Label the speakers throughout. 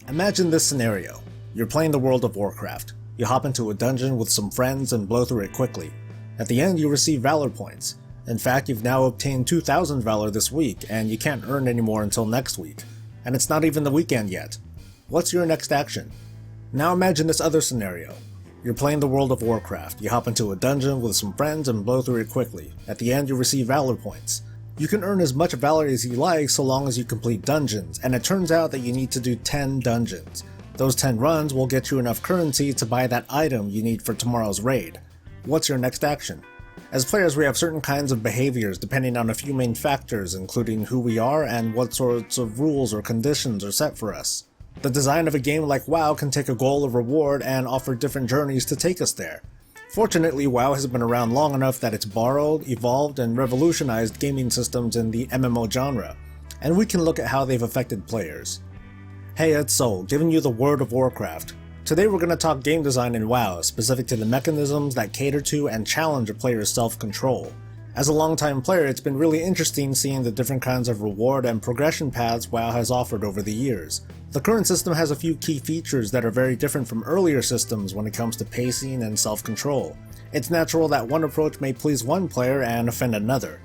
Speaker 1: Imagine this scenario. You're playing the World of Warcraft. You hop into a dungeon with some friends and blow through it quickly. At the end, you receive Valor points. In fact, you've now obtained 2,000 Valor this week, and you can't earn any more until next week. And it's not even the weekend yet. What's your next action? Now imagine this other scenario. You're playing the World of Warcraft. You hop into a dungeon with some friends and blow through it quickly. At the end, you receive Valor points. You can earn as much Valor as you like so long as you complete dungeons, and it turns out that you need to do 10 dungeons. Those 10 runs will get you enough currency to buy that item you need for tomorrow's raid. What's your next action? As players, we have certain kinds of behaviors depending on a few main factors, including who we are and what sorts of rules or conditions are set for us. The design of a game like WoW can take a goal or reward and offer different journeys to take us there. Fortunately, WoW has been around long enough that it's borrowed, evolved, and revolutionized gaming systems in the MMO genre, and we can look at how they've affected players. Hey, it's Soul, giving you the World of Warcraft. Today we're going to talk game design in WoW, specific to the mechanisms that cater to and challenge a player's self-control. As a longtime player, it's been really interesting seeing the different kinds of reward and progression paths WoW has offered over the years. The current system has a few key features that are very different from earlier systems when it comes to pacing and self-control. It's natural that one approach may please one player and offend another.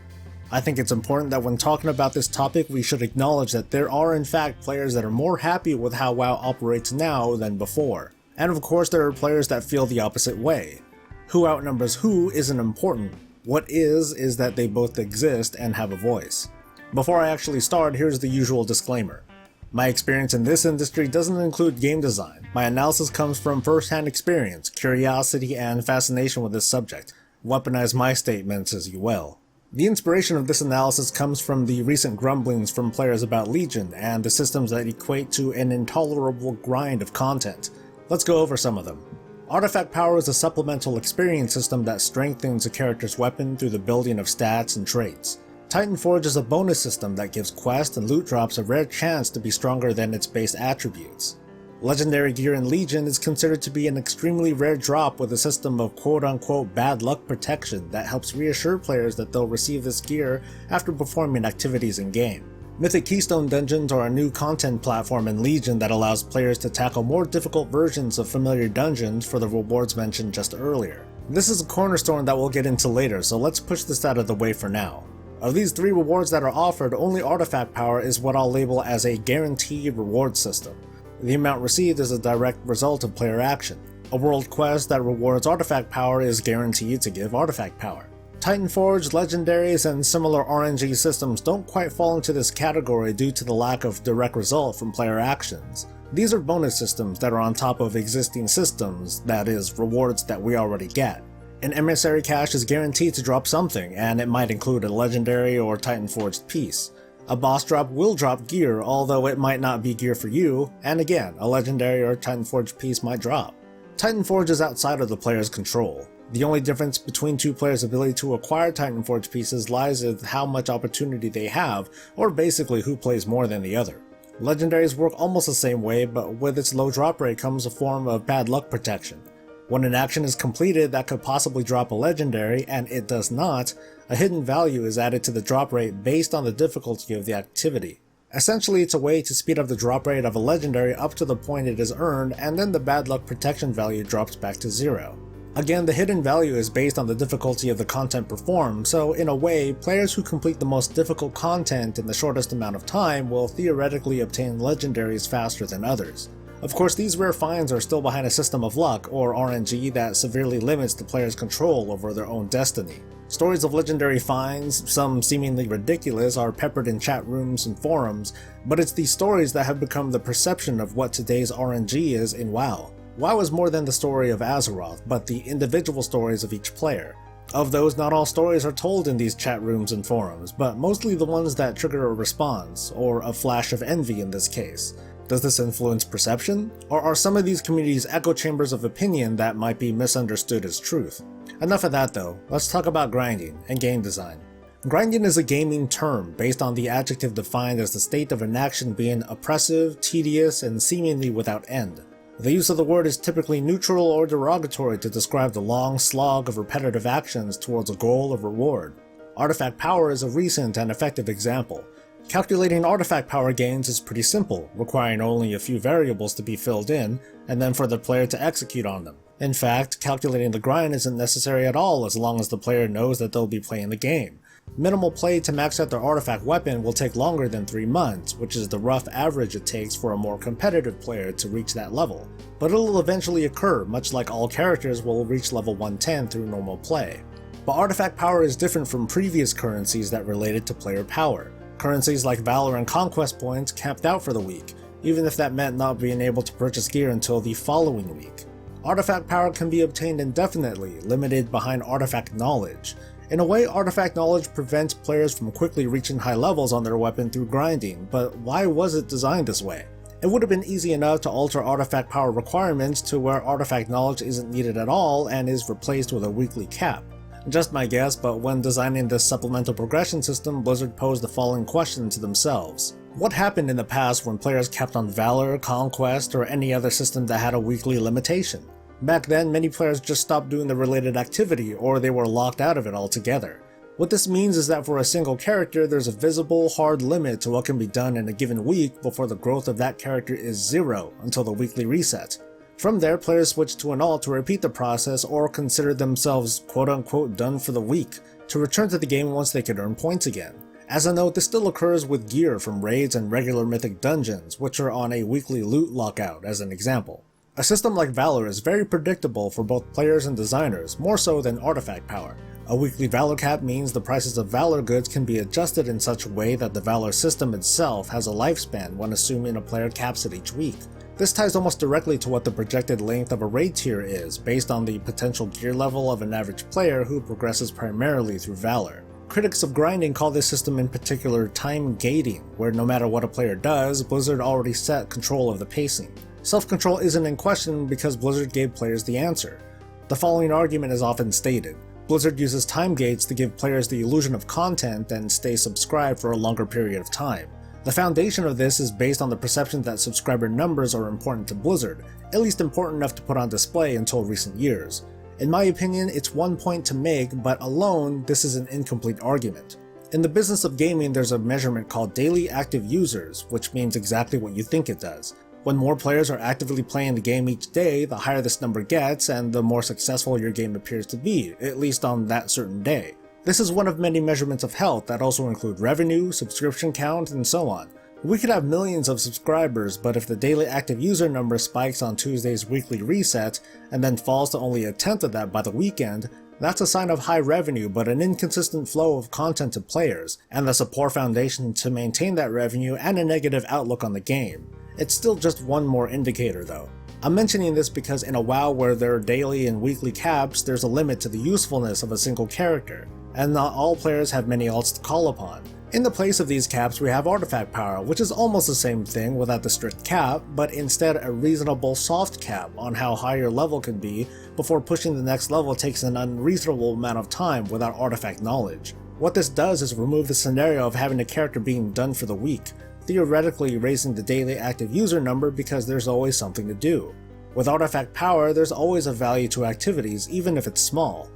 Speaker 1: I think it's important that when talking about this topic, we should acknowledge that there are in fact players that are more happy with how WoW operates now than before. And of course there are players that feel the opposite way. Who outnumbers who isn't important. What is that they both exist and have a voice. Before I actually start, here's the usual disclaimer. My experience in this industry doesn't include game design. My analysis comes from first-hand experience, curiosity, and fascination with this subject. Weaponize my statements as you will. The inspiration of this analysis comes from the recent grumblings from players about Legion and the systems that equate to an intolerable grind of content. Let's go over some of them. Artifact Power is a supplemental experience system that strengthens a character's weapon through the building of stats and traits. Titan Forge is a bonus system that gives quest and loot drops a rare chance to be stronger than its base attributes. Legendary gear in Legion is considered to be an extremely rare drop with a system of quote-unquote bad luck protection that helps reassure players that they'll receive this gear after performing activities in-game. Mythic Keystone dungeons are a new content platform in Legion that allows players to tackle more difficult versions of familiar dungeons for the rewards mentioned just earlier. This is a cornerstone that we'll get into later, so let's push this out of the way for now. Of these 3 rewards that are offered, only Artifact Power is what I'll label as a guaranteed reward system. The amount received is a direct result of player action. A world quest that rewards Artifact Power is guaranteed to give Artifact Power. Titan Forge, legendaries, and similar RNG systems don't quite fall into this category due to the lack of direct result from player actions. These are bonus systems that are on top of existing systems, that is, rewards that we already get. An emissary cache is guaranteed to drop something, and it might include a legendary or Titan Forged piece. A boss drop will drop gear, although it might not be gear for you, and again, a legendary or Titan Forged piece might drop. Titan Forge is outside of the player's control. The only difference between two players' ability to acquire Titan Forge pieces lies with how much opportunity they have, or basically who plays more than the other. Legendaries work almost the same way, but with its low drop rate comes a form of bad luck protection. When an action is completed that could possibly drop a legendary, and it does not, a hidden value is added to the drop rate based on the difficulty of the activity. Essentially, it's a way to speed up the drop rate of a legendary up to the point it is earned, and then the bad luck protection value drops back to 0. Again, the hidden value is based on the difficulty of the content performed, so in a way, players who complete the most difficult content in the shortest amount of time will theoretically obtain legendaries faster than others. Of course, these rare finds are still behind a system of luck, or RNG, that severely limits the player's control over their own destiny. Stories of legendary finds, some seemingly ridiculous, are peppered in chat rooms and forums, but it's these stories that have become the perception of what today's RNG is in WoW. WoW is more than the story of Azeroth, but the individual stories of each player. Of those, not all stories are told in these chat rooms and forums, but mostly the ones that trigger a response, or a flash of envy in this case. Does this influence perception? Or are some of these communities echo chambers of opinion that might be misunderstood as truth? Enough of that though, let's talk about grinding and game design. Grinding is a gaming term based on the adjective defined as the state of an action being oppressive, tedious, and seemingly without end. The use of the word is typically neutral or derogatory to describe the long slog of repetitive actions towards a goal or reward. Artifact Power is a recent and effective example. Calculating artifact power gains is pretty simple, requiring only a few variables to be filled in, and then for the player to execute on them. In fact, calculating the grind isn't necessary at all as long as the player knows that they'll be playing the game. Minimal play to max out their artifact weapon will take longer than 3 months, which is the rough average it takes for a more competitive player to reach that level. But it'll eventually occur, much like all characters will reach level 110 through normal play. But artifact power is different from previous currencies that related to player power. Currencies like Valor and Conquest points capped out for the week, even if that meant not being able to purchase gear until the following week. Artifact power can be obtained indefinitely, limited behind artifact knowledge. In a way, artifact knowledge prevents players from quickly reaching high levels on their weapon through grinding, but why was it designed this way? It would have been easy enough to alter artifact power requirements to where artifact knowledge isn't needed at all and is replaced with a weekly cap. Just my guess, but when designing this supplemental progression system, Blizzard posed the following question to themselves. What happened in the past when players kept on Valor, Conquest, or any other system that had a weekly limitation? Back then, many players just stopped doing the related activity, or they were locked out of it altogether. What this means is that for a single character, there's a visible, hard limit to what can be done in a given week before the growth of that character is 0 until the weekly reset. From there, players switch to an alt to repeat the process or consider themselves quote-unquote done for the week, to return to the game once they could earn points again. As a note, this still occurs with gear from raids and regular Mythic dungeons, which are on a weekly loot lockout as an example. A system like Valor is very predictable for both players and designers, more so than artifact power. A weekly Valor cap means the prices of Valor goods can be adjusted in such a way that the Valor system itself has a lifespan when assuming a player caps it each week. This ties almost directly to what the projected length of a raid tier is, based on the potential gear level of an average player who progresses primarily through Valor. Critics of grinding call this system in particular time gating, where no matter what a player does, Blizzard already set control of the pacing. Self-control isn't in question because Blizzard gave players the answer. The following argument is often stated. Blizzard uses time gates to give players the illusion of content and stay subscribed for a longer period of time. The foundation of this is based on the perception that subscriber numbers are important to Blizzard, at least important enough to put on display until recent years. In my opinion, it's one point to make, but alone, this is an incomplete argument. In the business of gaming, there's a measurement called daily active users, which means exactly what you think it does. When more players are actively playing the game each day, the higher this number gets and the more successful your game appears to be, at least on that certain day. This is one of many measurements of health that also include revenue, subscription count, and so on. We could have millions of subscribers, but if the daily active user number spikes on Tuesday's weekly reset and then falls to only a tenth of that by the weekend, that's a sign of high revenue but an inconsistent flow of content to players, and thus a poor foundation to maintain that revenue and a negative outlook on the game. It's still just one more indicator though. I'm mentioning this because in a WoW where there are daily and weekly caps, there's a limit to the usefulness of a single character, and not all players have many alts to call upon. In the place of these caps, we have artifact power, which is almost the same thing without the strict cap, but instead a reasonable soft cap on how high your level can be before pushing the next level takes an unreasonable amount of time without artifact knowledge. What this does is remove the scenario of having a character being done for the week, theoretically raising the daily active user number because there's always something to do. With artifact power, there's always a value to activities, even if it's small.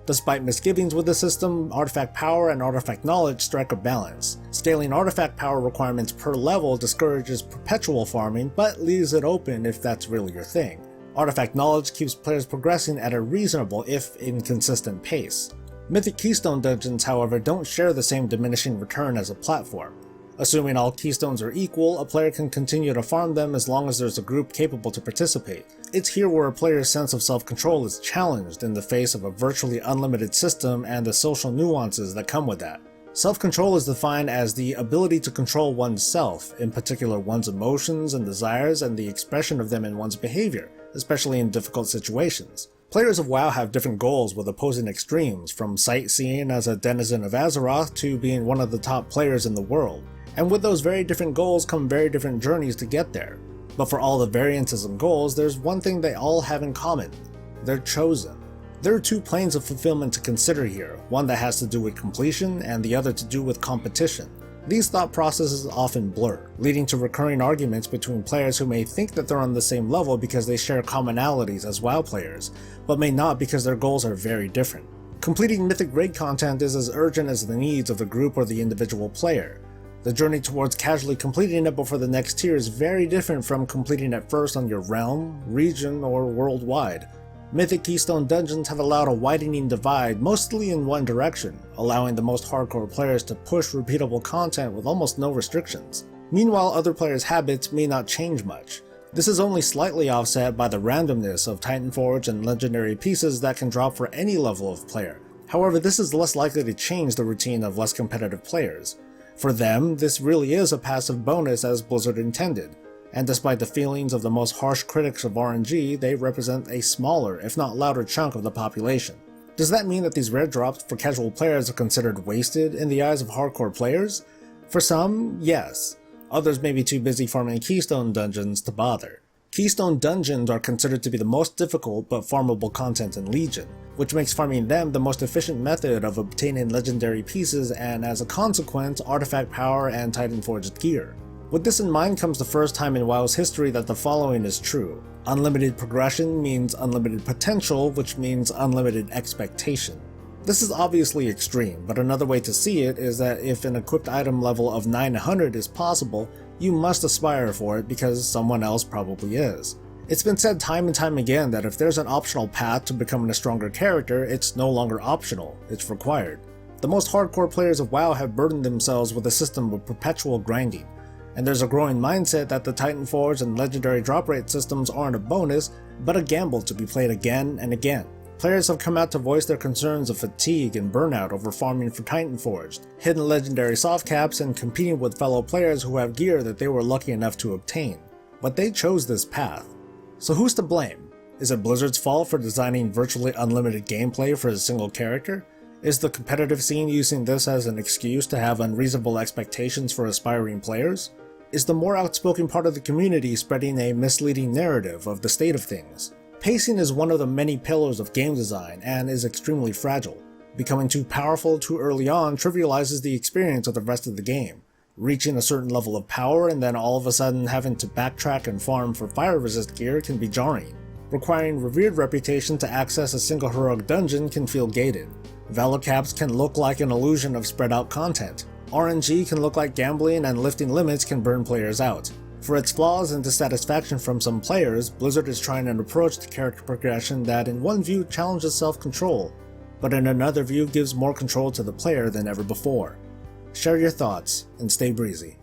Speaker 1: Despite misgivings with the system, artifact power and artifact knowledge strike a balance. Scaling artifact power requirements per level discourages perpetual farming, but leaves it open if that's really your thing. Artifact knowledge keeps players progressing at a reasonable, if inconsistent, pace. Mythic Keystone dungeons, however, don't share the same diminishing return as a platform. Assuming all keystones are equal, a player can continue to farm them as long as there's a group capable to participate. It's here where a player's sense of self-control is challenged in the face of a virtually unlimited system and the social nuances that come with that. Self-control is defined as the ability to control one's self, in particular one's emotions and desires and the expression of them in one's behavior, especially in difficult situations. Players of WoW have different goals with opposing extremes, from sightseeing as a denizen of Azeroth to being one of the top players in the world. And with those very different goals come very different journeys to get there. But for all the variances in goals, there's one thing they all have in common. They're chosen. There are two planes of fulfillment to consider here, one that has to do with completion and the other to do with competition. These thought processes often blur, leading to recurring arguments between players who may think that they're on the same level because they share commonalities as WoW players, but may not because their goals are very different. Completing Mythic raid content is as urgent as the needs of the group or the individual player. The journey towards casually completing it before the next tier is very different from completing it first on your realm, region, or worldwide. Mythic Keystone dungeons have allowed a widening divide mostly in one direction, allowing the most hardcore players to push repeatable content with almost no restrictions. Meanwhile, other players' habits may not change much. This is only slightly offset by the randomness of Titanforge and legendary pieces that can drop for any level of player. However, this is less likely to change the routine of less competitive players. For them, this really is a passive bonus as Blizzard intended, and despite the feelings of the most harsh critics of RNG, they represent a smaller, if not louder chunk of the population. Does that mean that these rare drops for casual players are considered wasted in the eyes of hardcore players? For some, yes. Others may be too busy farming Keystone dungeons to bother. Keystone dungeons are considered to be the most difficult but farmable content in Legion, which makes farming them the most efficient method of obtaining legendary pieces and, as a consequence, artifact power and Titanforged gear. With this in mind comes the first time in WoW's history that the following is true. Unlimited progression means unlimited potential, which means unlimited expectation. This is obviously extreme, but another way to see it is that if an equipped item level of 900 is possible, you must aspire for it because someone else probably is. It's been said time and time again that if there's an optional path to becoming a stronger character, it's no longer optional, it's required. The most hardcore players of WoW have burdened themselves with a system of perpetual grinding, and there's a growing mindset that the Titanforge and legendary drop rate systems aren't a bonus, but a gamble to be played again and again. Players have come out to voice their concerns of fatigue and burnout over farming for Titanforged, hidden legendary soft caps, and competing with fellow players who have gear that they were lucky enough to obtain. But they chose this path. So who's to blame? Is it Blizzard's fault for designing virtually unlimited gameplay for a single character? Is the competitive scene using this as an excuse to have unreasonable expectations for aspiring players? Is the more outspoken part of the community spreading a misleading narrative of the state of things? Pacing is one of the many pillars of game design and is extremely fragile. Becoming too powerful too early on trivializes the experience of the rest of the game. Reaching a certain level of power and then all of a sudden having to backtrack and farm for fire resist gear can be jarring. Requiring revered reputation to access a single heroic dungeon can feel gated. Valor caps can look like an illusion of spread out content. RNG can look like gambling, and lifting limits can burn players out. For its flaws and dissatisfaction from some players, Blizzard is trying an approach to character progression that in one view challenges self-control, but in another view gives more control to the player than ever before. Share your thoughts, and stay breezy.